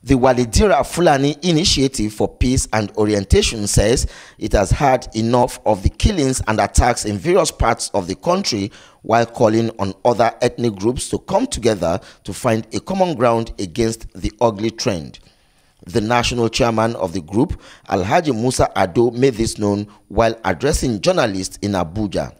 The Waldira Fulani Initiative for Peace and Orientation says it has had enough of the killings and attacks in various parts of the country, while calling on other ethnic groups to come together to find a common ground against the ugly trend. The national chairman of the group, Alhaji Musa Ado, made this known while addressing journalists in Abuja.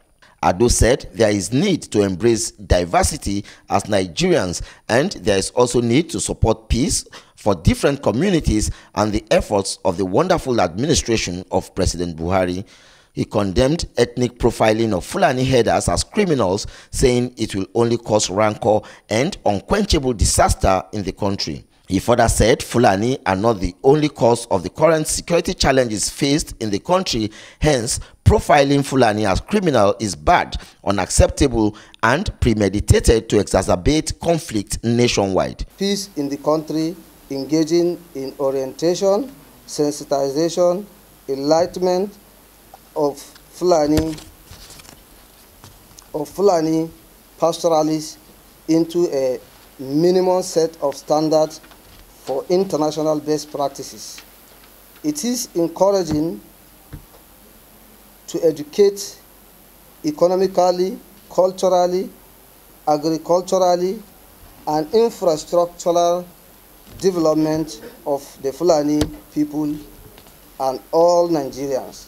Ado said there is need to embrace diversity as Nigerians, and there is also need to support peace for different communities and the efforts of the wonderful administration of President Buhari. He condemned ethnic profiling of Fulani herders as criminals, saying it will only cause rancor and unquenchable disaster in the country. He further said Fulani are not the only cause of the current security challenges faced in the country. Hence, profiling Fulani as criminal is bad, unacceptable, and premeditated to exacerbate conflict nationwide. Peace in the country, engaging in orientation, sensitization, enlightenment of Fulani pastoralists into a minimum set of standards for international best practices. It is encouraging to educate economically, culturally, agriculturally, and infrastructural development of the Fulani people and all Nigerians.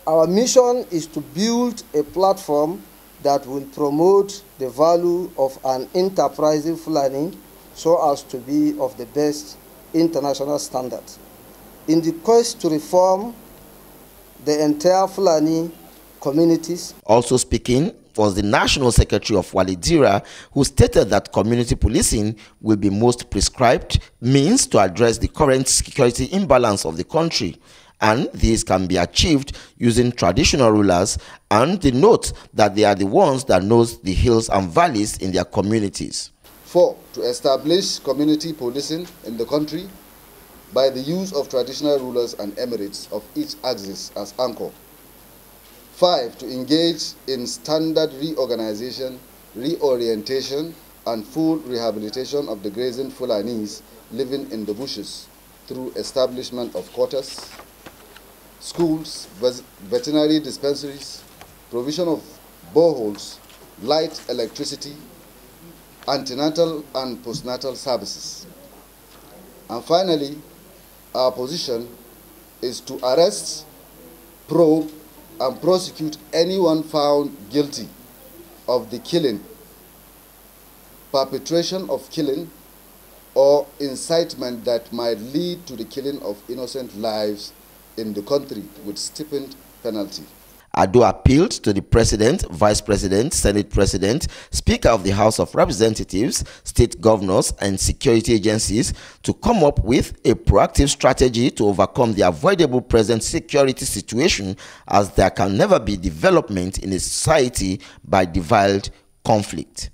Our mission is to build a platform that will promote the value of an enterprising Fulani so as to be of the best international standards. In the quest to reform the entire Fulani communities. Also speaking was the National Secretary of Waldira, who stated that community policing will be most prescribed means to address the current security imbalance of the country, and this can be achieved using traditional rulers, and the note that they are the ones that knows the hills and valleys in their communities. 4. To establish community policing in the country by the use of traditional rulers and emirates of each axis as anchor. 5. To engage in standard reorganization, reorientation, and full rehabilitation of the grazing Fulanis living in the bushes through establishment of quarters, schools, veterinary dispensaries, provision of boreholes, light, electricity, antenatal and postnatal services. And finally, our position is to arrest, probe, and prosecute anyone found guilty of the killing, perpetration of killing, or incitement that might lead to the killing of innocent lives in the country with stipend penalty. Ado appealed to the President, Vice President, Senate President, Speaker of the House of Representatives, state governors, and security agencies to come up with a proactive strategy to overcome the avoidable present security situation, as there can never be development in a society by divide conflict.